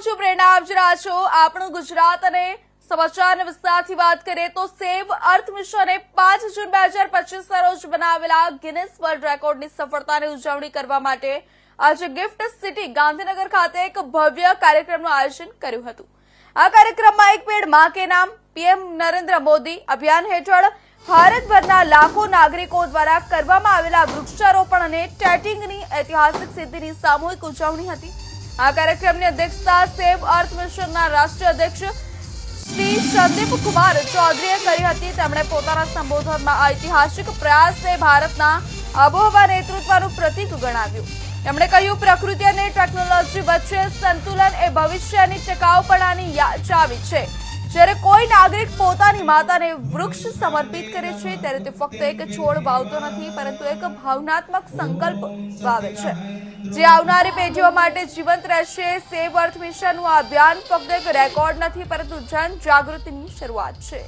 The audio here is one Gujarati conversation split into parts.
પ્રેરણા આપી રહ્યા છો આપણું ગુજરાત અને સમાચારના વિસ્તારથી વાત કરીએ તો સેવ અર્થ મિશને 5 જૂન 2025ના રોજ બનાવેલા ગિનેસ વર્લ્ડ રેકોર્ડની સફળતાની ઉજવણી કરવા માટે આજે ગિફ્ટ સિટી ગાંધીનગર ખાતે એક ભવ્ય કાર્યક્રમનું આયોજન કર્યું હતું। આ કાર્યક્રમમાં એક પેડ માં કે નામ પીએમ નરેન્દ્ર મોદી અભિયાન હેઠળ ભારતભરના લાખો નાગરિકો દ્વારા કરવામાં આવેલા વૃક્ષારોપણ અને ટેટિંગની ઐતિહાસિક સિદ્ધિની સામૂહિક ઉજવણી હતી। આ કાર્યક્રમની અધ્યક્ષતા સેવ અર્થ મિશનના રાષ્ટ્રીય અધ્યક્ષ શ્રી સંદીપ કુમાર ચૌધરીએ કરી હતી। તેમણે પોતાના સંબોધનમાં ઐતિહાસિક પ્રયાસને ભારતના આબોહવા નેતૃત્વનું પ્રતીક ગણાવ્યું। તેમણે કહ્યું, પ્રકૃતિ અને ટેકનોલોજી વચ્ચે સંતુલન એ ભવિષ્યની ટકાઉપણાની ચાવી છે। જ્યારે કોઈ નાગરિક પોતાની માતાને વૃક્ષ સમર્પિત કરે છે ત્યારે તે ફક્ત એક છોડ વાવતો નથી, પરંતુ એક ભાવનાત્મક સંકલ્પ વાવે છે જે આવનારી પેઢીઓ માટે જીવંત રહેશે। સેવ અર્થ મિશનનું આ અભિયાન ફક્ત એક રેકોર્ડ નથી, પરંતુ જન જાગૃતિની શરૂઆત છે।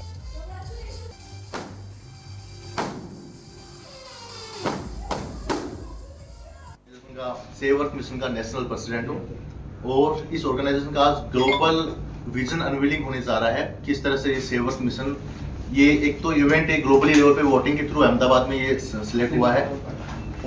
सेव अर्थ मिशन का नेशनल प्रेसिडेंट हूँ और इस ऑर्गेनाइजेशन का आज ग्लोबल विजन अनवीलिंग होने जा रहा है। किस तरह से ये सेव अर्थ मिशन, ये एक तो इवेंट है ग्लोबली लेवल पे वोटिंग के थ्रू अहमदाबाद में ये सिलेक्ट हुआ है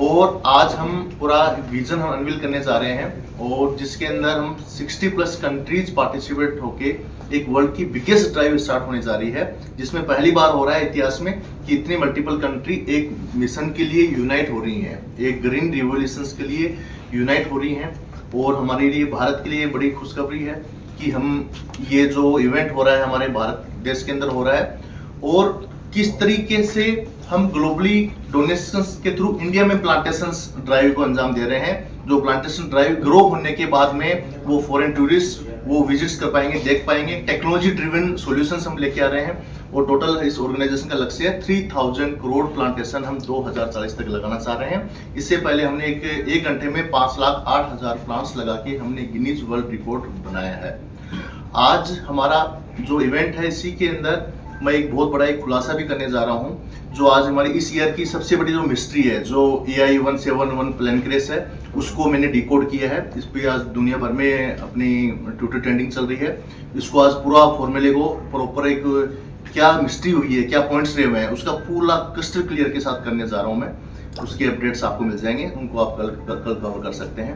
और आज हम पूरा विजन हम अनवील करने जा रहे हैं और जिसके अंदर हम 60+ कंट्रीज पार्टिसिपेट होके एक वर्ल्ड की बिगेस्ट ड्राइव स्टार्ट होने जा रही है, जिसमें पहली बार हो रहा है इतिहास में कि इतनी मल्टीपल कंट्री एक मिशन के लिए यूनाइट हो रही हैं, एक ग्रीन रिवोल्यूशंस के लिए यूनाइट हो रही हैं। और हमारे लिए भारत के लिए बड़ी खुशखबरी है कि हम ये जो इवेंट हो रहा है हमारे भारत देश के अंदर हो रहा है और किस तरीके से हम ग्लोबली डोनेशंस के थ्रू इंडिया में प्लांटेशंस ड्राइव को अंजाम दे रहे हैं। जो प्लांटेशन ड्राइव ग्रो होने के बाद में वो फॉरेन टूरिस्ट वो विजिट्स कर पाएंगे, देख पाएंगे। टेक्नोलॉजी ड्रिवन सॉल्यूशंस हम लेके आ रहे हैं और टोटल इस ऑर्गेनाइजेशन का लक्ष्य है 3000 करोड़ प्लांटेशन हम 2040 तक लगाना चाह रहे हैं। इससे पहले हमने एक घंटे में 5,08,000 प्लांट्स लगा के हमने गिनीज वर्ल्ड रिकॉर्ड बनाया है। आज हमारा जो इवेंट है इसी के अंदर मैं एक बहुत बड़ा एक खुलासा भी करने जा रहा हूं। जो आज हमारी इस ईयर की सबसे बड़ी जो मिस्ट्री है, जो AI 171 प्लेन क्रेश है, उसको मैंने डिकोड किया है। इस पर आज दुनिया भर में अपनी ट्विटर ट्रेंडिंग चल रही है। इसको आज पूरा फॉर्मूले को प्रॉपर एक क्या मिस्ट्री हुई है, क्या पॉइंट्स रहे हुए हैं, उसका पूरा क्रिस्टल क्लियर के साथ करने जा रहा हूं मैं। उसके अपडेट्स आपको मिल जाएंगे, उनको आप कल कवर कर सकते हैं।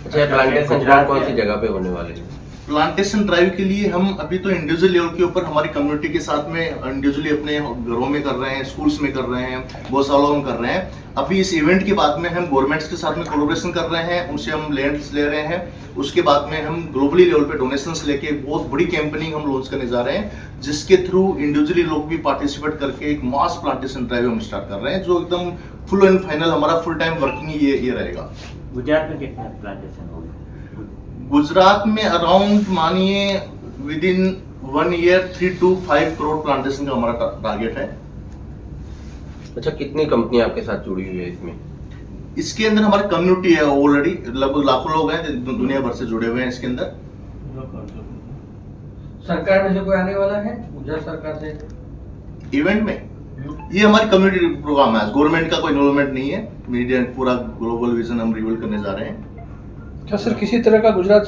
अच्छा, प्लांटेशन कौन सी जगह पे होने वाले हैं? प्लांटेशन ड्राइव के लिए हम अभी तो इंडिविजुअल लेवल के ऊपर हमारी कम्युनिटी के साथ में इंडिविजुअली अपने घरों में कर रहे हैं, स्कूल्स में कर रहे हैं, गौशालाओं में कर रहे हैं। अभी इस इवेंट के बाद में हम गवर्नमेंट्स के साथ में कोलैबोरेशन कर रहे हैं, उनसे हम लैंड्स ले रहे हैं। उसके बाद में हम ग्लोबली लेवल पे डोनेशंस लेके बहुत बड़ी कैंपेनिंग हम लॉन्च करने जा रहे हैं, जिसके थ्रू इंडिविजुअली लोग भी पार्टिसिपेट करके एक मास प्लांटेशन ड्राइव हम स्टार्ट कर रहे हैं, जो एकदम फुल एंड फाइनल हमारा फुल टाइम वर्किंग ये रहेगा। गुजरात में कितना प्लांटेशन होगा? गुजरात में अराउंड मानिए with in 1 year 3 to 5 crore plantation का हमारा टारगेट है। अच्छा, कितनी कंपनी आपके साथ जुड़ी हुई है इसमें? इसके अंदर हमारी कम्युनिटी है, ऑलरेडी लगभग लाखों लोग हैं दुनिया भर से जुड़े हुए हैं इसके अंदर। सरकार में से कोई आने वाला है गुजरात सरकार से इवेंट में? ये हमारी कम्युनिटी प्रोग्राम है, गवर्नमेंट का कोई इन्वॉल्वमेंट नहीं है। मीडिया पूरा ग्लोबल विजन हम रिवील करने जा रहे हैं। क्या सर किसी तरह का गुजरात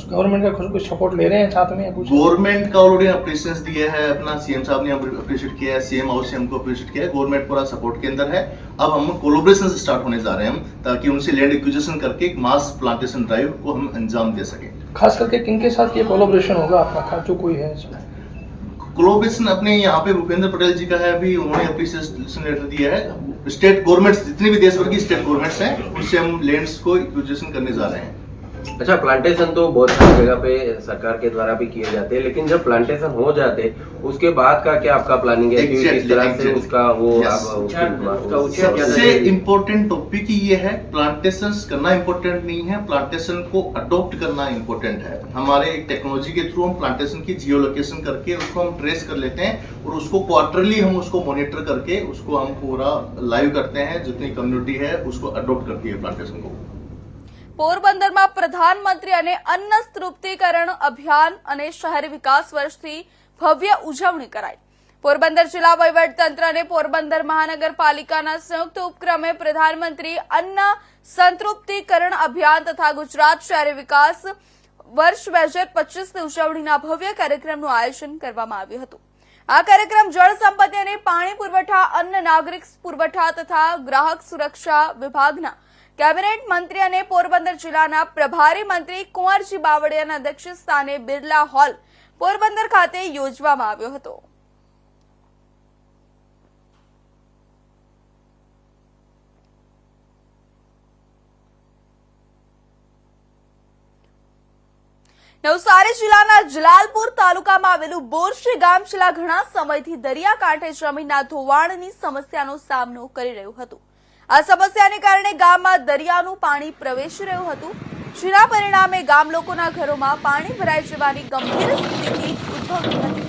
गवर्नमेंट का कुछ सपोर्ट ले रहे हैं साथ में? गवर्नमेंट का ऑलरेडी अप्रिशिएशन दिया है, अपना सीएम साहब ने अप्रिशिएट किया है, सीएम हाउस से हमको अप्रिशिएट किया है। गवर्नमेंट पूरा सपोर्ट के अंदर है। अब हम कोलैबोरेशन से स्टार्ट होने जा रहे हैं हम, ताकि उनसे लैंड एक्विजिशन करके एक मास प्लांटेशन ड्राइव को हम अंजाम दे सकें। खास करके किनके साथ ये कोलैबोरेशन होगा आपका, जो कोई है इसमें? कोलैबोरेशन अपने यहाँ पे भूपेंद्र पटेल जी का है, अभी उन्होंने अप्रिशिएशन लेटर दिया है। स्टेट गवर्नमेंट्स जितनी भी देश भर की स्टेट गवर्नमेंट्स हैं, उससे हम लैंड्स को एक्विजिशन करने जा रहे हैं। अच्छा, प्लांटेशन तो बहुत सारी जगह पे सरकार के द्वारा भी किए जाते हैं, लेकिन जब प्लांटेशन हो जाते उसके बाद का क्या आपका प्लानिंग है? किस तरह से उसका वो सबसे इम्पोर्टेंट टॉपिक ये है, प्लांटेशन करना इम्पोर्टेंट नहीं है, प्लांटेशन को अडॉप्ट करना इम्पोर्टेंट है। हमारे टेक्नोलॉजी के थ्रू हम प्लांटेशन की जियो लोकेशन करके उसको हम ट्रेस कर लेते हैं और उसको क्वार्टरली हम उसको मॉनिटर करके उसको हम पूरा लाइव करते हैं। जितनी कम्युनिटी है उसको अडॉप्ट करती है प्लांटेशन को। પોરબંદરમાં પ્રધાનમંત્રી અને અન્ન તૃપ્તિકરણ અભિયાન અને શહેરી વિકાસ વર્ષથી ભવ્ય ઉજવણી કરાઈ। પોરબંદર જિલ્લા વહીવટીતંત્ર અને પોરબંદર મહાનગરપાલિકાના સંયુક્ત ઉપક્રમે પ્રધાનમંત્રી અન્ન સંતૃપ્તિકરણ અભિયાન તથા ગુજરાત શહેરી વિકાસ વર્ષ 2025ની ઉજવણીના ભવ્ય કાર્યક્રમનું આયોજન કરવામાં આવ્યું હતું. આ કાર્યક્રમ જળ સંપત્તિ અને પાણી પુરવઠા, અન્ન નાગરિક પુરવઠા તથા ગ્રાહક સુરક્ષા વિભાગના કેબિનેટ મંત્રી અને પોરબંદર જિલ્લાના પ્રભારી મંત્રી કુંવરજી બાવળિયાના અધ્યક્ષસ્થાને બિરલા હોલ પોરબંદર ખાતે યોજવામાં આવ્યો હતો. નવસારી જિલ્લાના જલાલપુર તાલુકામાં આવેલું બોરશી ગામ છેલ્લા ઘણા સમયથી દરિયાકાંઠે જમીનના ધોવાણની સમસ્યાનો સામનો કરી રહ્યું હતું. આ સમસ્યાને કારણે ગામમાં દરિયાનું પાણી પ્રવેશી રહ્યું હતું, જેના પરિણામે ગામ લોકોના ઘરોમાં પાણી ભરાઈ જવાની ગંભીર સ્થિતિ ઉદ્ભવી હતી.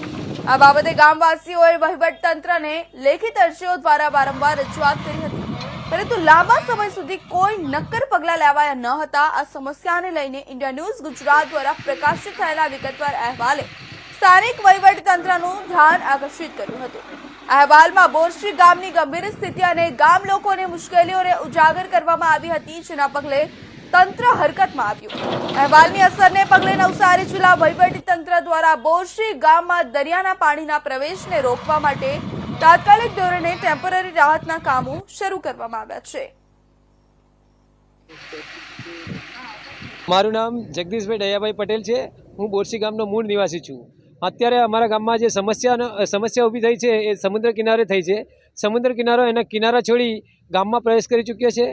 આ બાબતે ગામવાસીઓએ વહીવટતંત્રને લેખિત અરજીઓ દ્વારા વારંવાર રજૂઆત કરી હતી, પરંતુ લાંબા સમય સુધી કોઈ નક્કર પગલાં લેવાયા ન હતા. આ સમસ્યાને લઈને ઇન્ડિયા ન્યૂઝ ગુજરાત દ્વારા પ્રકાશિત થયેલા વિગતવાર અહેવાલે સ્થાનિક વહીવટતંત્રનું ધ્યાન આકર્ષિત કર્યું હતું. અહેવાલમાં બોરશી ગામની ગંભીર સ્થિતિ અને ગામ લોકોની મુશ્કેલીઓને ઉજાગર કરવામાં આવી હતી, જેના પગલે તંત્ર હરકતમાં આવ્યું. અહેવાલની અસરને પગલે નવસારી જિલ્લા વહીવટીતંત્ર દ્વારા બોરશી ગામમાં દરિયાના પાણીના પ્રવેશને રોકવા માટે તાત્કાલિક ધોરણે ટેમ્પરરી રાહતના કામો શરૂ કરવામાં આવ્યા છે. મારું નામ જગદીશભાઈ દયાભાઈ પટેલ છે. હું બોરશી ગામનો મૂળ નિવાસી છું. અત્યારે અમારા ગામમાં જે સમસ્યા ઊભી થઈ છે એ સમુદ્ર કિનારે થઈ છે. સમુદ્ર કિનારો એના કિનારા છોડી ગામમાં પ્રવેશ કરી ચૂક્યો છે.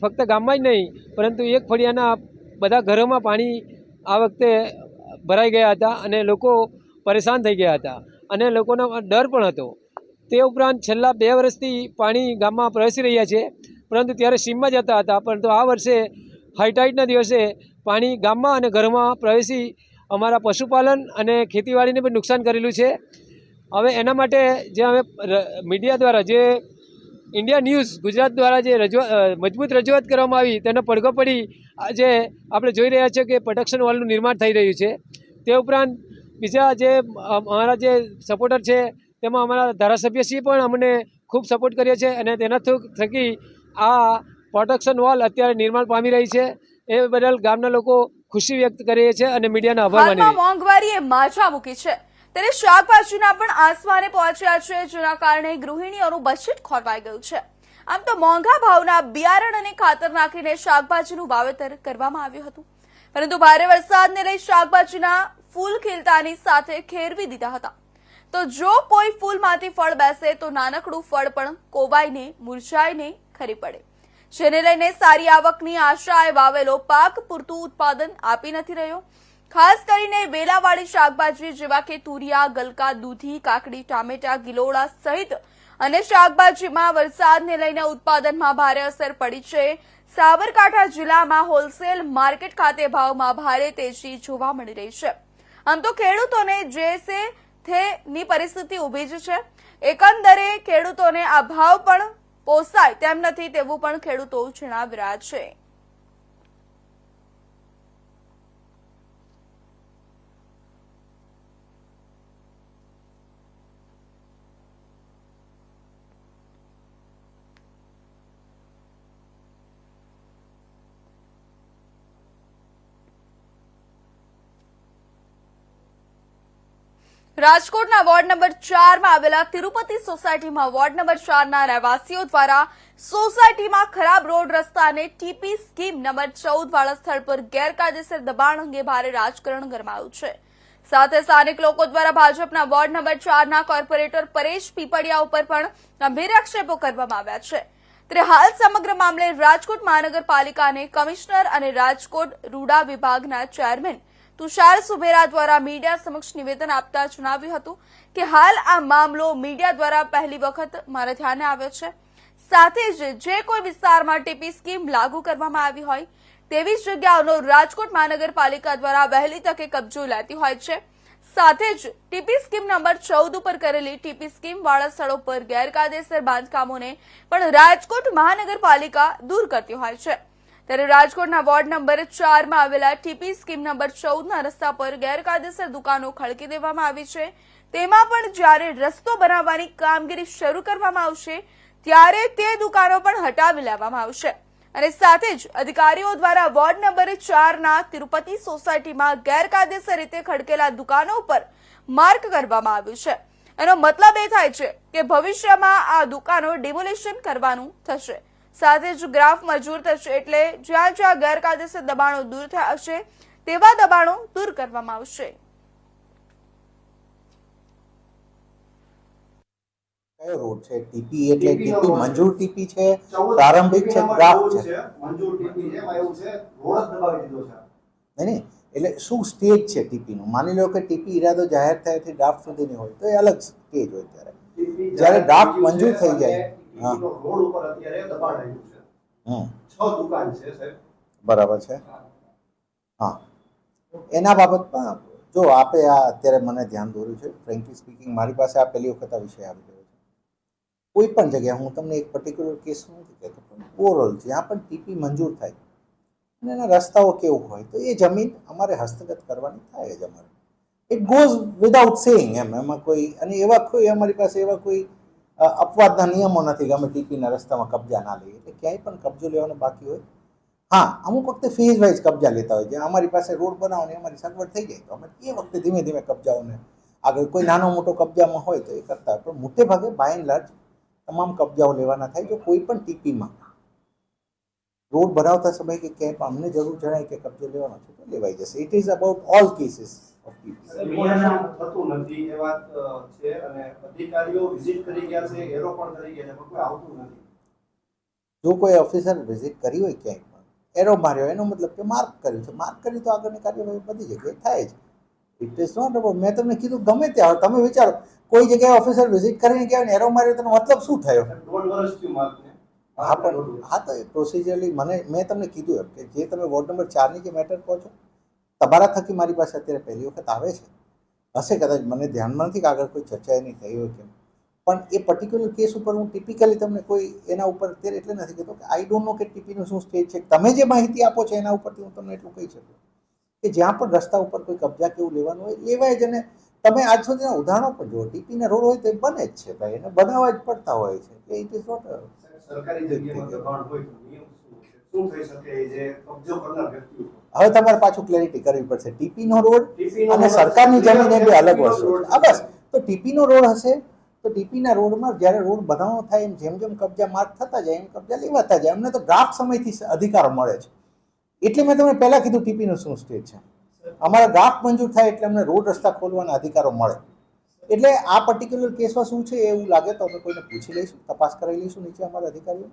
ફક્ત ગામમાં જ નહીં પરંતુ એક ફળિયાના બધા ઘરોમાં પાણી આ વખતે ભરાઈ ગયા હતા અને લોકો પરેશાન થઈ ગયા હતા અને લોકોનો ડર પણ હતો. તે ઉપરાંત છેલ્લા 2 વર્ષથી પાણી ગામમાં પ્રવેશી રહ્યા છે, પરંતુ ત્યારે સીમમાં જતા હતા, પરંતુ આ વર્ષે હાઈટાઈડના દિવસે પાણી ગામમાં અને ઘરમાં પ્રવેશી અમારા પશુપાલન અને ખેતીવાડીને પણ નુકસાન કરેલું છે. હવે એના માટે જે અમે મીડિયા દ્વારા, જે ઇન્ડિયા ન્યૂઝ ગુજરાત દ્વારા જે મજબૂત રજૂઆત કરવામાં આવી તેનો પડઘો પડી આજે આપણે જોઈ રહ્યા છીએ કે પ્રોટેક્શન વોલનું નિર્માણ થઈ રહ્યું છે. તે ઉપરાંત બીજા જે અમારા જે સપોર્ટર છે તેમાં અમારા ધારાસભ્યશ્રી પણ અમને ખૂબ સપોર્ટ કર્યો છે અને તેના થકી આ પ્રોટેક્શન વોલ અત્યારે નિર્માણ પામી રહી છે. એ બદલ ગામના લોકો ખુશી વ્યક્ત કરીએ છીએ અને મીડિયાનો આભાર માનીએ છીએ. મોંઘવારીએ માજા મૂકી છે ત્યારે શાકભાજીના પણ આસમાને પહોંચ્યા છે, જેના કારણે ગૃહિણીઓનું બજેટ ખોરવાઈ ગયું છે. આમ તો મોંઘા ભાવના બિયારણ અને ખાતર નાખીને શાકભાજીનું વાવેતર કરવામાં આવ્યું હતું, પરંતુ ભારે વરસાદને લઈ શાકભાજીના ફૂલ ખીલતાની સાથે ખેરવી દીધા હતા. તો જો કોઈ ફૂલમાંથી ફળ બેસે તો નાનકડું ફળ પણ કોવાઈને મુરઝાઈને ખરી પડે, જેને લઈને સારી આવકની આશાએ વાવેલો પાક પૂરતું ઉત્પાદન આપી નથી રહ્યો. ખાસ કરીને વેલાવાળી શાકભાજી જેવા કે તુરિયા, ગલકા, દૂધી, કાકડી, ટામેટા, ગિલોડા સહિત અને શાકભાજીમાં વરસાદને લઈને ઉત્પાદનમાં ભારે અસર પડી છે. સાબરકાંઠા જિલ્લામાં હોલસેલ માર્કેટ ખાતે ભાવમાં ભારે તેજી જોવા મળી રહી છે. આમ તો ખેડૂતોને ની પરિસ્થિતિ ઊભી જ છે. એકંદરે ખેડૂતોને આ ભાવ પણ પોસાય તેમ નથી તેવું પણ ખેડૂતો જણાવી રહ્યા છે. રાજકોટના વોર્ડ નંબર 4 માં આવેલા તિરુપતિ સોસાયટીમાં વોર્ડ નંબર 4 ના રહેવાસીઓ દ્વારા સોસાયટીમાં ખરાબ રોડ રસ્તા અને ટીપી સ્કીમ નંબર 14 વાળા સ્થળ પર ગેરકાયદેસર દબાણ અંગે ભારે રાજકારણ ગરમાયું છે. સાથે સ્થાનિક લોકો દ્વારા ભાજપના વોર્ડ નંબર 4 ના કોર્પોરેટર પરેશ પીપળિયા ઉપર પણ ગંભીર આક્ષેપો કરવામાં આવ્યા છે. ત્યારે હાલ સમગ્ર મામલે રાજકોટ મહાનગરપાલિકાને કમિશનર અને રાજકોટ રૂડા વિભાગના ચેરમેન તુષાર સુભેરા દ્વારા મીડિયા સમક્ષ નિવેદન આપતા જણાવ્યું હતું કે હાલ આ મામલો મીડિયા દ્વારા પહેલી વખત મારા ધ્યાને આવ્યો છે. સાથે જ જે કોઈ વિસ્તારમાં ટીપી સ્કીમ લાગુ કરવામાં આવી હોય તેવી જગ્યાઓનો રાજકોટ મહાનગરપાલિકા દ્વારા વહેલી તકે કબજો લેતી હોય છે. સાથે જ ટીપી સ્કીમ નંબર 14 ઉપર કરેલી ટીપી સ્કીમ વાળા સ્થળો પર ગેરકાયદેસર બાંધકામોને પણ રાજકોટ મહાનગરપાલિકા દૂર કરતી હોય છે. ત્યારે રાજકોટના વોર્ડ નંબર 4 માં આવેલા ટીપી સ્કીમ નંબર 14 ના રસ્તા પર ગેરકાયદેસર દુકાનો ખડકી દેવામાં આવી છે. તેમાં પણ જ્યારે રસ્તો બનાવવાની કામગીરી શરૂ કરવામાં આવશે ત્યારે તે દુકાનો પણ હટાવી લેવામાં આવશે. અને સાથે જ અધિકારીઓ દ્વારા વોર્ડ નંબર 4ના તિરુપતિ સોસાયટીમાં ગેરકાયદેસર રીતે ખડકેલા દુકાનો પર માર્ક કરવામાં આવ્યું છે. એનો મતલબ એ થાય છે કે ભવિષ્યમાં આ દુકાનો ડિમોલિશન કરવાનું થશે. સાથે જ ગ્રાફ મંજૂર થશે એટલે જ્યાં જ્યાં ગેરકાયદેસર દબાણો દૂર થયા હશે તેવા દબાણો દૂર કરવામાં આવશે. કયો રોડ છે? ટીપી એટલે ટીપી મંજૂર ટીપી છે, પ્રારંભિક છે, ગ્રાફ છે? મંજૂર ટીપી છે એમાં એવું છે રોડ જ દબાવી દીધો છે. નહીં એટલે શું સ્ટેજ છે ટીપીનું? માની લો કે ટીપી ઈરાદો જાહેર થયાથી ડ્રાફ્ટ સુધીની હોય તો એ અલગ સ્ટેજ હોય. ત્યારે જ્યારે ડ્રાફ્ટ મંજૂર થઈ જાય, હા, રોડ ઉપર અત્યારે દબાણ આવ્યું છે. 6 દુકાન છે સાહેબ. બરાબર છે. હા, એના બાબતમાં જો આપે આ અત્યારે મને ધ્યાન દોર્યું છે. ફ્રેન્કલી સ્પીકિંગ મારી પાસે આ પહેલી વખત આ વિષય આવી ગયો છે. કોઈ પણ જગ્યાએ હું તમને એક પર્ટિક્યુલર કેસ નથી કહેતો, પણ ઓવરઓલ જ્યાં પણ ટીપી મંજૂર થાય અને એના રસ્તાઓ કેવું હોય તો એ જમીન અમારે હસ્તગત કરવાની થાય જ. અમારે ઇટ ગોઝ વિધાઉટ સેઇંગ એમાં કોઈ અને એવા કોઈ અમારી પાસે એવા કોઈ અપવાદના નિયમો નથી કે અમે ટીપીના રસ્તામાં કબજા ના લઈએ. એટલે ક્યાંય પણ કબજો લેવાનો બાકી હોય, હા, અમુક વખતે ફેઝ વાઇઝ કબજા લેતા હોય. જ્યાં અમારી પાસે રોડ બનાવવાની અમારી સગવડ થઈ જાય તો અમે એ વખતે ધીમે ધીમે કબજાઓને આગળ કોઈ નાનો મોટો કબજામાં હોય તો એ કરતા હોય. પણ મોટે ભાગે બાય એન્ડ લાર્જ તમામ કબજાઓ લેવાના થાય. જો કોઈ પણ ટીપીમાં રોડ બનાવતા સમયે કે ક્યાંય પણ અમને જરૂર જણાય કે કબજો લેવાનો છે તો લેવાઈ જશે. It is about all cases of TP. થતું નથી એ વાત છે અને અધિકારીઓ વિઝિટ કરી ગયા છે, એરો પણ કરી ગયા છે, પણ કોઈ આવતું નથી. જો કોઈ ઓફિસર વિઝિટ કરી હોય ક્યાંય પણ એરો માર્યો એનો મતલબ કે માર્ક કર્યું છે. માર્ક કર્યું તો આગળની કાર્યવાહી બધી જગ્યાએ થાય જ. ઇટ ઇઝ નોટ અબાઉટ, મેં તમને કીધું ગમે ત્યાં તમે વિચારો કોઈ જગ્યાએ ઓફિસર વિઝિટ કરીને ગયા ને એરો માર્યો તેનો મતલબ શું થયો? 1.5 વર્ષ થયું માર્કને. હા, પણ હા તો એ પ્રોસિજરલી મેં તમને કીધું એમ કે જે તમે વોર્ડ નંબર 4ની જે મેટર કહો છો તમારા થકી મારી પાસે અત્યારે પહેલી વખત આવે છે. હશે કદાચ, મને ધ્યાનમાં નથી કે આગળ કોઈ ચર્ચા એની થઈ હોય કેમ, પણ એ પર્ટિક્યુલર કેસ ઉપર હું ટિપિકલી તમને કોઈ એના ઉપર અત્યારે એટલે નથી કહેતો કે આઈ ડોન્ટ નો કે ટીપીનું શું સ્ટેજ છે. તમે જે માહિતી આપો છો એના ઉપરથી હું તમને એટલું કહી શકું કે જ્યાં પણ રસ્તા ઉપર કોઈ કબજા કેવું લેવાનું હોય લેવાય જ. અને તમે આજ સુધીના ઉદાહરણો પણ જુઓ, ટીપીના રોડ હોય તો એ બને જ છે ભાઈ, એને બનાવવા જ પડતા હોય છે. એટલે ઇટ ઇઝ નોટ સરકારી જગ્યામાં દબાણ હોય તો નિયમ શું થઈ શકે જે કબજો કરનાર વ્યક્તિ ઉપર? હવે તમારે પાછું ક્લેરિટી કરવી પડશે. ટીપીનો રોડ અને સરકારની જમીન એ બે અલગ વસ્તુ છે. બસ તો ટીપીનો રોડ હશે તો ટીપીના રોડમાં જ્યારે રોડ બનાવવાનો થાય એમ જેમ જેમ કબજા માર્ક થતા જાય એમ કબજા લેવાતા જાય. અમને તો ડ્રાફ્ટ સમયથી અધિકારો મળે છે. એટલે મેં તમને પહેલાં કીધું ટીપીનો શું સ્ટેજ છે. અમારા ડ્રાફ્ટ મંજૂર થાય એટલે અમને રોડ રસ્તા ખોલવાના અધિકારો મળે. એટલે આ પર્ટિક્યુલર કેસમાં શું છે એવું લાગે તો અમે કોઈને પૂછી લઈશું, તપાસ કરાવી લઈશું નીચે અમારા અધિકારીઓ.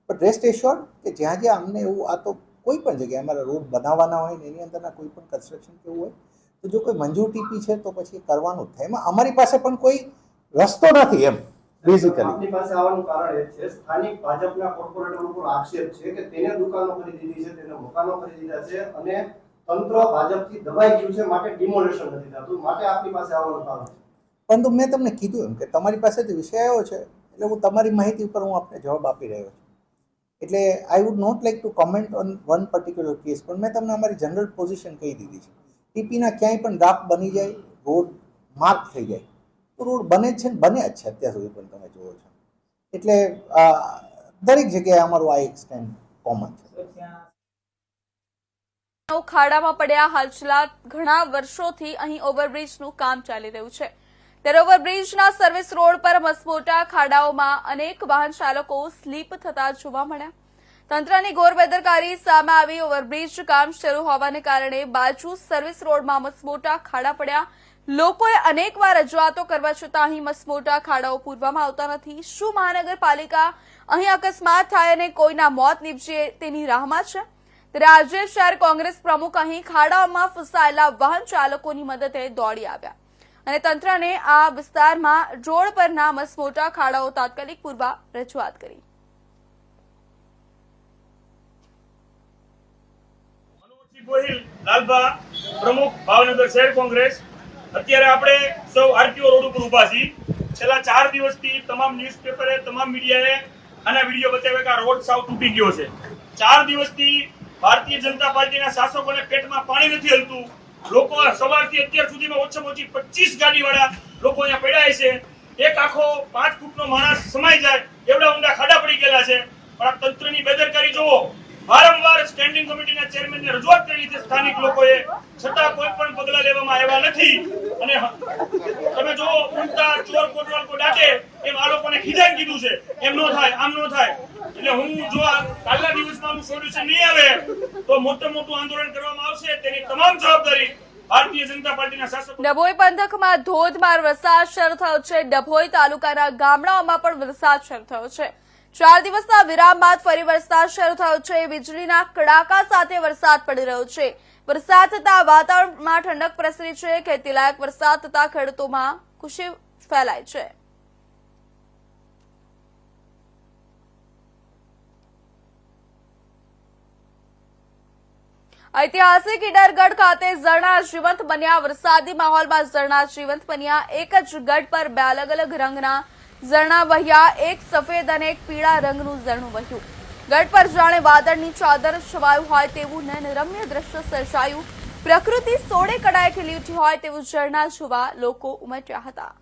બટ રેસ્ટ એશ્યોર્ડ કે જ્યાં જ્યાં અમને એવું આ તો કોઈ પણ જગ્યાએ અમારા રોડ બનાવવાના હોય ને એની અંદરના કોઈ પણ કન્સ્ટ્રક્શન કેવું હોય તો જો કોઈ મંજૂર ટીપી છે તો પછી કરવાનું જ થાય. એમાં અમારી પાસે પણ કોઈ રસ્તો નથી એમ બેઝિકલી. આપની પાસે આવવાનું કારણ એ છે સ્થાનિક ભાજપના કોર્પોરેટર ઉપર આક્ષેપ છે કે તેને દુકાનો કરી દીધી છે, તેને મકાનો કરી દીધા છે અને તંત્ર ભાજપથી દબાઈ ગયું છે, માટે ડિમોલેશન નથી થતું, માટે આપની પાસે આવવાનું કારણ છે. પરંતુ મેં તમને કીધું એમ કે તમારી પાસેથી વિષય આવ્યો છે એટલે હું તમારી માહિતી ઉપર હું આપને જવાબ આપી રહ્યો છું. એટલે I would not like to comment on one particular case, પણ મેં તમને અમારી જનરલ પોઝિશન કહી દીધી છે. ટીપીના ક્યાંય પણ ડ્રાફ્ટ બની જાય, રોડ માર્ક થઈ જાય તો રોડ બને જ છે ને બને જ છે અત્યાર સુધી પણ તમે જુઓ છો. એટલે દરેક જગ્યાએ અમારું આ એક સ્ટેન્ડ કોમન છે. ખાડામાં પડ્યા હાલ છેલ્લા ઘણા વર્ષોથી અહીં ઓવરબ્રિજનું કામ ચાલી રહ્યું છે. ત્યારે ઓવરબ્રિજના સર્વિસ રોડ પર મસમોટા ખાડાઓમાં અનેક વાહન ચાલકો સ્લીપ થતા જોવા મળ્યા. તંત્રની ઘોર બેદરકારી સામે આવી. ઓવરબ્રિજ કામ શરૂ હોવાને કારણે બાજુ સર્વિસ રોડમાં મસમોટા ખાડા પડ્યા. લોકોએ અનેકવાર રજૂઆતો કરવા છતાં અહીં મસમોટા ખાડાઓ પૂરવામાં આવતા નથી. શું મહાનગરપાલિકા અહીં અકસ્માત થાય અને કોઈના મોત નીપજે તેની રાહમાં છે? ત્યારે આજે શહેર કોંગ્રેસ પ્રમુખ અહીં ખાડાઓમાં ફસાયેલા વાહન ચાલકોની મદદે દોડી આવ્યા અને તંત્રને આ વિસ્તારમાં રોડ પરના મસમોટા ખાડાઓ તાત્કાલિક પૂરવા રજૂઆત કરી. ગોહિલ લાલભા, પ્રમુખ ભાવનગર શહેર કોંગ્રેસ. અત્યારે આપણે સૌ આરટીઓ રોડ ઉપર ઉભા છીએ. છેલ્લા 4 દિવસથી તમામ ન્યૂઝપેપરે, તમામ મીડિયાએ આના વિડીયો બતાવ્યા કે આ રોડ સાવ તૂટી ગયો છે. 4 દિવસથી ભારતીય જનતા પાર્ટીના શાસકોને પેટમાં પાણી નથી હલતું. લોકો સવારથી અત્યાર સુધીમાં ઓછામાં ઓછી 25 ગાડીવાળા લોકો અહીંયા પડ્યા છે. એક આખો 5 ફૂટનો માણસ સમાઈ જાય એવડા ઊંડા ખાડા પડી ગયેલા છે. પણ આ તંત્રની બેદરકારી જોવો. વારંવાર સ્ટેન્ડિંગ કમિટીના ચેરમેનને રજૂઆત કરેલી છે સ્થાનિક લોકોએ, છતાં કોઈ પણ પગલાં લેવામાં આવ્યા નથી. અને તમે જો ઉલટા ચોર કોટવાલ કો ડાકે એમ આ લોકોને ખીજાઈને કીધું છે, એમ નો થાય, આમ નો થાય. એટલે હું જો આ કાલના દિવસમાં સોલ્યુશન નહીં આવે તો મોટું આંદોલન કરવામાં આવશે. તેની તમામ જવાબદારી ભારતીય જનતા પાર્ટીના શાસકો. ડભોઈ પંથકમાં ધોધમાર વરસાદ શરૂ થયો છે. ડભોઈ તાલુકાના ગામડાઓમાં પણ વરસાદ શરૂ થયો છે. 4 દિવસના વિરામ બાદ ફરી વરસાદ શરૂ થયો છે. વીજળીના કડાકા સાથે વરસાદ પડી રહ્યો છે. વરસાદ થતા વાતાવરણમાં ઠંડક પ્રસરી છે. ખેતીલાયક વરસાદ થતા ખેડૂતોમાં ખુશી ફેલાય છે. ઐતિહાસિક ઈડરગઢ ખાતે ઝરણા જીવંત બન્યા. વરસાદી માહોલમાં ઝરણા જીવંત બન્યા. એક જ ગઢ પર 2 અલગ-અલગ રંગના ઝરણા વહ્યા. એક સફેદ અને એક પીળા રંગનું ઝરણું વહ્યું. ગઢ પર જાણે વાદળની ચાદર છવાયું હોય તેવું નયનરમ્ય દ્રશ્ય સર્જાયું. પ્રકૃતિ સોળે કડાએ ખીલી ઉઠી હોય તેવું ઝરણા જોવા લોકો ઉમટ્યા હતા.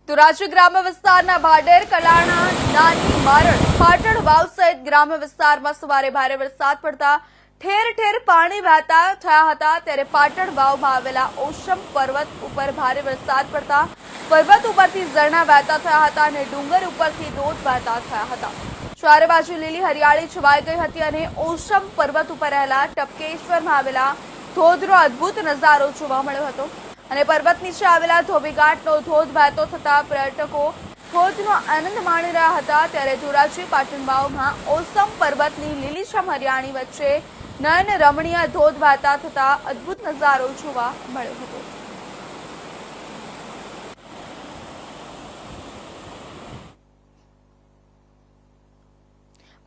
તો રાજ્ય ગ્રામ્ય વિસ્તારના ભાડેર, કલાણા, નાની મારણ, પાટણ વાવ સહિત ગ્રામ્ય વિસ્તારમાં સવારે ભારે વરસાદ પડતા ઠેર ઠેર પાણી વહેતા થયા હતા. ત્યારે પાટણ વાવમાં આવેલા ઓશમ પર્વત ઉપર ભારે વરસાદ પડતા પર્વત ઉપરથી ઝરણા વહેતા થયા હતા અને ડુંગર ઉપરથી ધોધ વહેતા થયા હતા. ચારે બાજુ લીલી હરિયાળી છવાઈ ગઈ હતી અને ઓશમ પર્વત ઉપર રહેલા ટપકેશ્વરમાં આવેલા ધોધનો અદભુત નજારો જોવા મળ્યો હતો. અને પર્વત નીચે આવેલા ધોબીઘાટનો ધોધ વહેતો થતા પર્યટકો ધોધનો આનંદ માણી રહ્યા હતા. ત્યારે ધોરાજી પાટણ વાવમાં ઓસમ પર્વતની લીલીછમ હરિયાળી વચ્ચે નયન રમણીય ધોધ વહેતા થતા અદભુત નજારો જોવા મળ્યો હતો.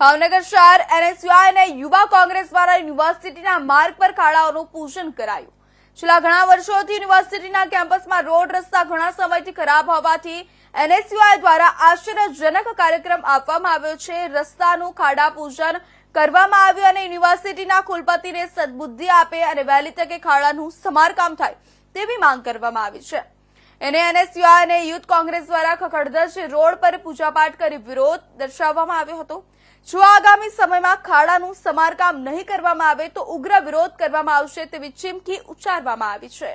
ભાવનગર શહેર NSUI અને યુવા કોંગ્રેસ દ્વારા યુનિવર્સિટીના માર્ગ પર ખાડાઓનું પૂજન કરાયું. છેલ્લા ઘણા વર્ષોથી યુનિવર્સિટીના કેમ્પસમાં રોડ રસ્તા ઘણા સમયથી ખરાબ હોવાથી NSUI દ્વારા આશ્ચર્યજનક કાર્યક્રમ આપવામાં આવ્યો છે. રસ્તાનું ખાડા પૂજન કરવામાં આવ્યું અને યુનિવર્સિટીના કુલપતિને સદબુદ્ધિ આપે અને વહેલી તકે ખાડાનું સમારકામ થાય તેવી માંગ કરવામાં આવી છે. એને NSUI અને યુથ કોંગ્રેસ દ્વારા ખખડધજ રોડ પર પૂજાપાઠ કરી વિરોધ દર્શાવવામાં આવ્યો હતો. જો આગામી સમયમાં ખાડાનું સમારકામ નહીં કરવામાં આવે તો ઉગ્ર વિરોધ કરવામાં આવશે તેવી ચીમકી ઉચ્ચારવામાં આવી છે.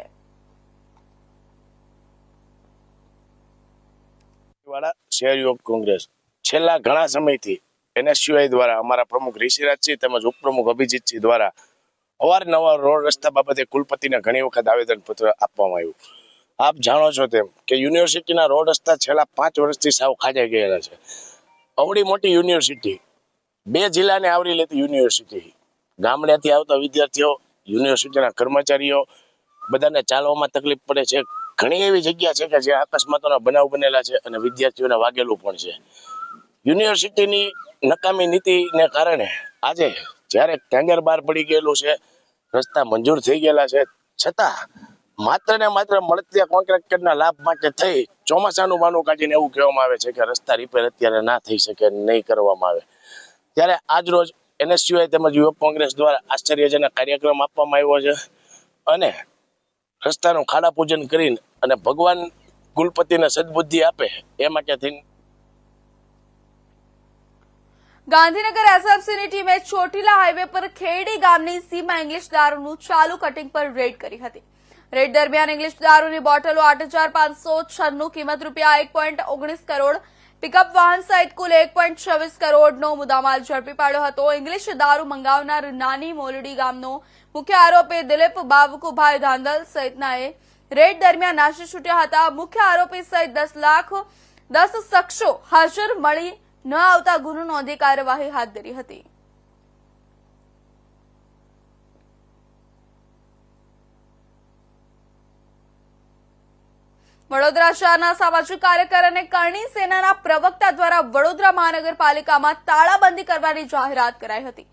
શહેર યુવક કોંગ્રેસ છેલ્લા ઘણા સમયથી NSUI દ્વારા અમારા પ્રમુખ ઋષિરાજસિંહ તેમજ ઉપપ્રમુખ અભિજીતસિંહ દ્વારા અવારનવાર રોડ રસ્તા બાબતે કુલપતિને ઘણી વખત આવેદનપત્ર આપવામાં આવ્યું. આપ જાણો છો તેમ કે યુનિવર્સિટીના રોડ રસ્તા છેલ્લા 5 વર્ષથી સાવ ખાજાઈ ગયેલા છે. અવળી મોટી યુનિવર્સિટી, 2 જિલ્લાને આવરી લેતી યુનિવર્સિટી, ગામડેથી આવતા વિદ્યાર્થીઓ, યુનિવર્સિટીના કર્મચારીઓ બધાને ચાલવામાં તકલીફ પડે છે. ઘણી એવી જગ્યા છે કે જ્યાં અકસ્માતોના બનાવ બનેલા છે અને વિદ્યાર્થીઓને વાગેલું પણ છે. યુનિવર્સિટીની નકામી નીતિને કારણે આજે જ્યારે ટેન્ડર બહાર પડી ગયેલું છે, રસ્તા મંજૂર થઈ ગયેલા છે, છતાં માત્ર ને માત્ર મળતી કોન્ટ્રાક્ટરના લાભ માટે થઈ ચોમાસાનું બાનું કાઢીને એવું કહેવામાં આવે છે કે રસ્તા રિપેર અત્યારે ના થઈ શકે, નહીં કરવામાં આવે. ત્યારે આજ રોજ NSUI તેમજ યુવક કોંગ્રેસ દ્વારા આશ્ચર્યજનક કાર્યક્રમ આપવામાં આવ્યો છે અને રસ્તાનું ખાડા પૂજન કરીને અને ભગવાન કુલપતિને સદબુદ્ધિ આપે એ માટે થઈને ગાંધીનગર SFCની ટીમે ચોટીલા હાઈવે પર ખેડી ગામની સીમા ઇંગ્લિશ દારૂનું ચાલુ કટિંગ પર રેડ કરી હતી. રેડ દરમિયાન ઇંગ્લિશ દારૂની બોટલો 8,596 કિંમત ₹1.19 કરોડ, પિકઅપ વાહન સહિત કુલ 1.26 કરોડનો મુદ્દામાલ ઝડપી પાડ્યો હતો. ઇંગ્લિશ દારૂ મંગાવનાર નાની મોલડી ગામનો મુખ્ય આરોપી દિલીપ બાવકુભાઈ ધાંધલ સહિતનાએ રેડ દરમિયાન નાસી છૂટ્યા હતા. મુખ્ય આરોપી સહિત 10 શખ્સો હાજર મળી ન આવતા ગુનો નોંધી કાર્યવાહી હાથ ધરી હતી. વડોદરા શહેરના સામાજિક કાર્યકર અને કરણી સેનાના પ્રવક્તા દ્વારા વડોદરા મહાનગરપાલિકામાં તાળાબંધી કરવાની જાહેરાત કરાઈ હતી.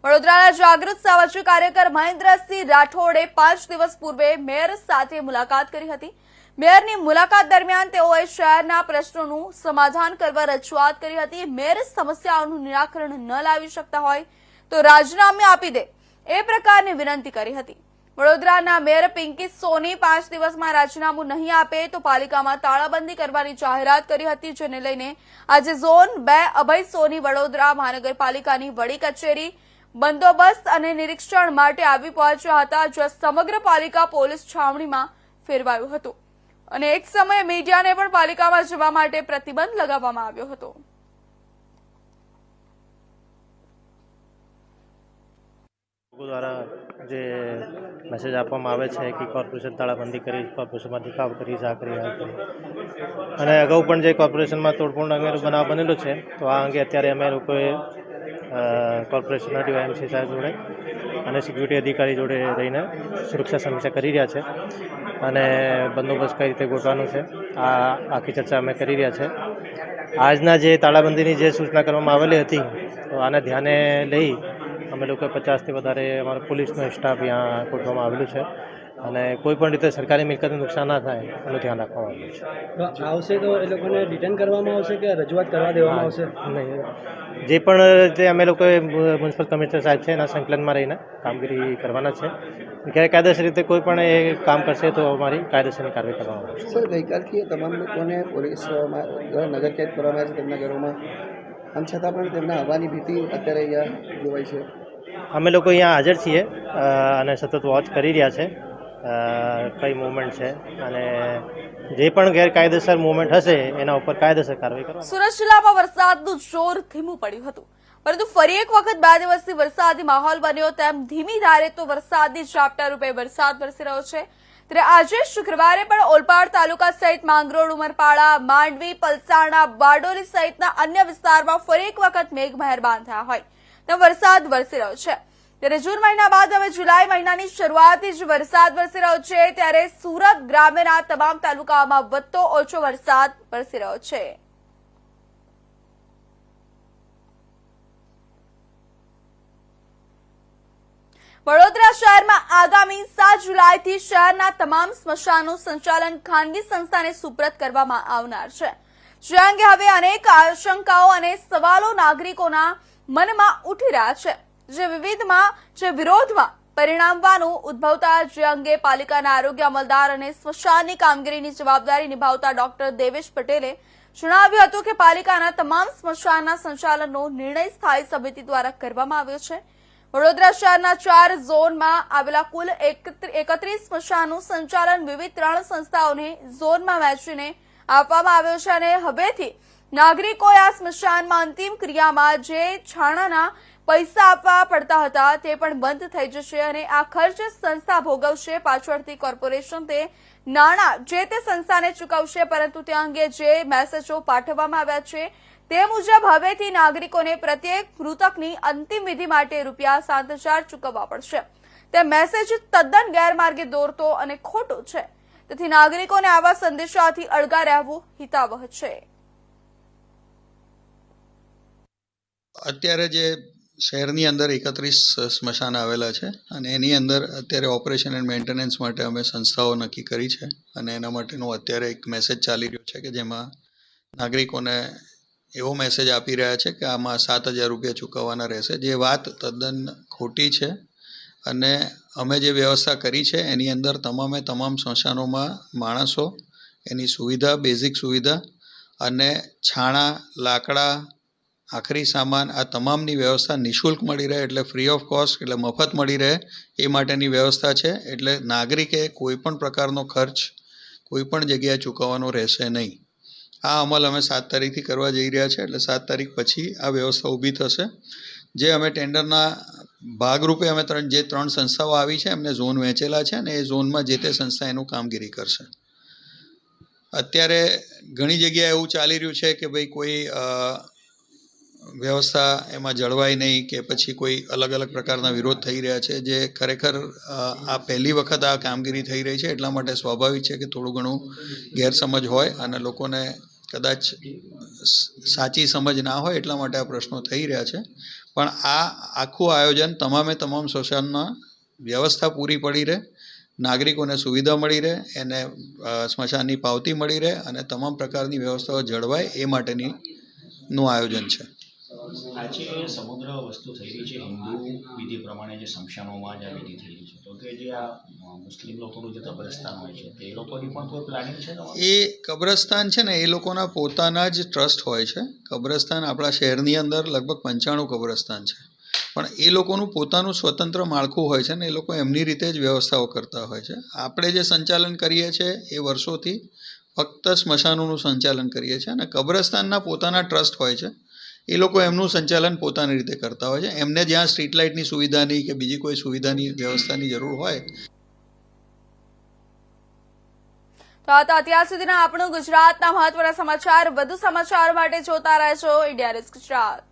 વડોદરાના જાગૃત સામાજિક કાર્યકર મહેન્દ્રસિંહ રાઠોડે 5 દિવસ પૂર્વે મેયર સાથે મુલાકાત કરી હતી. મેયરની મુલાકાત દરમિયાન તેઓએ શહેરના પ્રશ્નોનું સમાધાન કરવા રજૂઆત કરી હતી. મેયર સમસ્યાઓનું નિરાકરણ ન લાવી શકતા હોય તો રાજીનામું આપી દે એ પ્રકારની વિનંતી કરી હતી. વડોદરાના મેયર પિંકી સોની 5 દિવસમાં રાજીનામું નહીં આપે તો પાલિકામાં તાળાબંધી કરવાની જાહેરાત કરી હતી, જેને લઈને આજે ઝોન 2 અભય સોની વડોદરા મહાનગરપાલિકાની વડી કચેરી બંદોબસ્ત અને નિરીક્ષણ માટે આવી પહોંચ્યા હતા, જ્યાં સમગ્ર પાલિકા પોલીસ છાવણીમાં ફેરવાયું હતું અને એક સમયે મીડિયાને પણ પાલિકામાં જવા માટે પ્રતિબંધ લગાવવામાં આવ્યો હતો. દ્વારા જે મેસેજ આપવામાં આવે છે કે કોર્પોરેશન તાળાબંધી કરી, કોર્પોરેશનમાં દેખાવ કરી, ઝા કરી, અને અગાઉ પણ જે કોર્પોરેશનમાં તોડફોડ અંગે બનાવ બનેલો છે, તો આ અંગે અત્યારે અમે લોકોએ કોર્પોરેશનના ડીવાયએમસી સાહેબ જોડે અને સિક્યુરિટી અધિકારી જોડે રહીને સુરક્ષા સમીક્ષા કરી રહ્યા છે અને બંદોબસ્ત કઈ રીતે ગોઠવવાનો છે આ આખી ચર્ચા અમે કરી રહ્યા છે. આજના જે તાળાબંધીની જે સૂચના કરવામાં આવેલી હતી, તો આને ધ્યાને લઈ અમે લોકો 50થી વધારે અમારો પોલીસનો સ્ટાફ અહીંયા ગોઠવવામાં આવેલું છે અને કોઈ પણ રીતે સરકારી મિલકતને નુકસાન ના થાય એનું ધ્યાન રાખવામાં આવ્યું છે. તો આવશે તો એ લોકોને ડિટેન કરવામાં આવશે કે રજૂઆત કરવા દેવામાં આવશે? નહીં, જે પણ રીતે અમે લોકોએ મ્યુનિસિપલ કમિશનર સાહેબ છે એના સંકલનમાં રહીને કામગીરી કરવાના છે. ગેરકાયદેસર રીતે કોઈ પણ એ કામ કરશે તો અમારી કાયદેસરની કાર્યવાહી કરવામાં આવશે. સર, ગઈકાલથી તમામ લોકોને પોલીસમાં નજર કેદ કરવામાં આવે છે તેમના ઘરોમાં, આમ છતાં પણ તેમના આવવાની ભીતિ અત્યારે અહીંયા જોવાય છે. અમે લોકો અહીંયા હાજર છીએ અને સતત વોચ કરી રહ્યા છે કઈ મૂવમેન્ટ છે અને જે પણ ગેરકાયદેસર મૂવમેન્ટ હશે એના ઉપર કાયદેસર કાર્યવાહી કરવા. સુરત જિલ્લામાં વરસાદનું જોર ધીમું પડ્યું હતું, પરંતુ ફરી એક વખત 2 દિવસથી વરસાદી માહોલ બન્યો. તેમ ધીમી ધારે તો વરસાદી ઝાપટા રૂપે વરસાદ વરસી રહ્યો છે. ત્યારે આજે શુક્રવારે પણ ઓલપાડ તાલુકા સહિત માંગરોળ, ઉમરપાડા, માંડવી, પલસાણા, બારડોલી સહિતના અન્ય વિસ્તારમાં ફરી એક વખત મેઘ મહેરબાન થયા હોય તેમ વરસાદ વરસી રહ્યો છે. ત્યારે જૂન મહિના બાદ હવે જુલાઈ મહિનાની શરૂઆતથી જ વરસાદ વરસી રહ્યો છે. ત્યારે સુરત ગ્રામ્યના તમામ તાલુકાઓમાં વધતો ઓછો વરસાદ વરસી રહ્યો છે. વડોદરા શહેરમાં આગામી 7 જુલાઈથી શહેરના તમામ સ્મશાનનું સંચાલન ખાનગી સંસ્થાને સુપ્રત કરવામાં આવનાર છે, જે અંગે હવે અનેક આશંકાઓ અને સવાલો નાગરિકોના મનમાં ઉઠી રહ્યા છે, જે વિરોધમાં પરિણામવાનું ઉદ્ભવતા જે અંગે પાલિકાના આરોગ્ય અમલદાર અને સ્મશાનની કામગીરીની જવાબદારી નિભાવતા ડોક્ટર દેવેશ પટેલે જણાવ્યું હતું કે પાલિકાના તમામ સ્મશાનના સંચાલનનો નિર્ણય સ્થાયી સમિતિ દ્વારા કરવામાં આવ્યો છે. વડોદરા શહેરના 4 ઝોનમાં આવેલા કુલ 31 સ્મશાનનું સંચાલન વિવિધ 3 સંસ્થાઓને ઝોનમાં વહેંચીને આપવામાં આવ્યો છે અને હવેથી નાગરિકોએ આ સ્મશાનમાં અંતિમ ક્રિયામાં જે છાણાના પૈસા આપવા પડતા હતા તે પણ બંધ થઈ જશે અને આ ખર્ચ સંસ્થા ભોગવશે. પાછળથી કોર્પોરેશન તે નાણાં જે તે સંસ્થાને ચૂકવશે, પરંતુ તે અંગે જે મેસેજો પાઠવવામાં આવ્યા છે તે મુજબ હવેથી નાગરિકોને પ્રત્યેક મૃતકની અંતિમ વિધિ માટે રૂપિયા 7,000 ચૂકવવા પડશે. તે મેસેજ તદ્દન ગેરમાર્ગે દોરતો અને ખોટો છે. તેથી નાગરિકોને આવા સંદેશાથી અળગા રહેવું હિતાવહ છે. અત્યારે જે શહેરની અંદર 31 સ્મશાન આવેલા છે અને એની અંદર અત્યારે ઓપરેશન એન્ડ મેન્ટેનન્સ માટે અમે સંસ્થાઓ નક્કી કરી છે અને એના માટેનો અત્યારે એક મેસેજ ચાલી રહ્યો છે કે જેમાં નાગરિકોને એવો મેસેજ આપી રહ્યા છે કે આમાં 7,000 રૂપિયા ચૂકવવાના રહેશે, જે વાત તદ્દન ખોટી છે. અને અમે જે વ્યવસ્થા કરી છે એની અંદર તમામ સ્મશાનોમાં માણસો, એની સુવિધા, બેઝિક સુવિધા અને છાણા, લાકડા, આખરી સામાન આ તમામની વ્યવસ્થા નિઃશુલ્ક મળી રહે, એટલે ફ્રી ઓફ કોસ્ટ, એટલે મફત મળી રહે એ માટેની વ્યવસ્થા છે. એટલે નાગરિકે કોઈ પણ પ્રકારનો ખર્ચ કોઈ પણ જગ્યાએ ચૂકવવાનો રહેશે નહીં. આ અમલ અમે 7 તારીખથી કરવા જઈ રહ્યા છે, એટલે 7 તારીખ પછી આ વ્યવસ્થા ઊભી થશે. જે અમે ટેન્ડરના ભાગરૂપે અમે 3 સંસ્થાઓ આવી છે એમને ઝોન વહેંચેલા છે અને એ ઝોનમાં જે તે સંસ્થા એનું કામગીરી કરશે. અત્યારે ઘણી જગ્યાએ એવું ચાલી રહ્યું છે કે ભાઈ કોઈ વ્યવસ્થા એમાં જળવાય નહીં કે પછી કોઈ અલગ અલગ પ્રકારના વિરોધ થઈ રહ્યા છે, જે ખરેખર આ પહેલી વખત આ કામગીરી થઈ રહી છે, એટલા માટે સ્વાભાવિક છે કે થોડું ઘણું ગેરસમજ હોય અને લોકોને કદાચ સાચી સમજ ના હોય, એટલા માટે આ પ્રશ્નો થઈ રહ્યા છે. પણ આ આખું આયોજન તમામ સ્મશાનમાં વ્યવસ્થા પૂરી પડી રહે, નાગરિકોને સુવિધા મળી રહે, એને સ્મશાનની પાવતી મળી રહે અને તમામ પ્રકારની વ્યવસ્થાઓ જળવાય એ માટેનું આયોજન છે. આજે સમગ્ર વસ્તુ થઈ રહી છે હિન્દુ વિધિ પ્રમાણે જે સ્મશાનોમાં જ આ વિધિ થઈ રહી છે, તો કે જે આ મુસ્લિમ લોકોનું જે કબ્રસ્તાન હોય છે તે એ લોકોની પણ કોઈ પ્લાનિંગ છે તમારું? એ કબ્રસ્તાન છે ને એ લોકોના પોતાના જ ટ્રસ્ટ હોય છે. કબ્રસ્તાન આપણા શહેરની અંદર લગભગ 95 કબ્રસ્તાન છે, પણ એ લોકોનું પોતાનું સ્વતંત્ર માળખું હોય છે ને એ લોકો એમની રીતે જ વ્યવસ્થાઓ કરતા હોય છે. આપણે જે સંચાલન કરીએ છીએ એ વર્ષોથી ફક્ત સ્મશાનોનું સંચાલન કરીએ છીએ અને કબ્રસ્તાનના પોતાના ટ્રસ્ટ હોય છે, એ લોકો એમનું સંચાલન પોતાની રીતે કરતા હોય છે. એમને જ્યાં સ્ટ્રીટ લાઇટની સુવિધાની કે બીજી કોઈ સુવિધાની વ્યવસ્થાની જરૂર હોય. તો આ તો અત્યાર સુધીના આપણું ગુજરાતના મહત્વના સમાચાર. વધુ સમાચાર માટે જોતા રહેજો ઇન્ડિયા ન્યૂઝ ગુજરાત.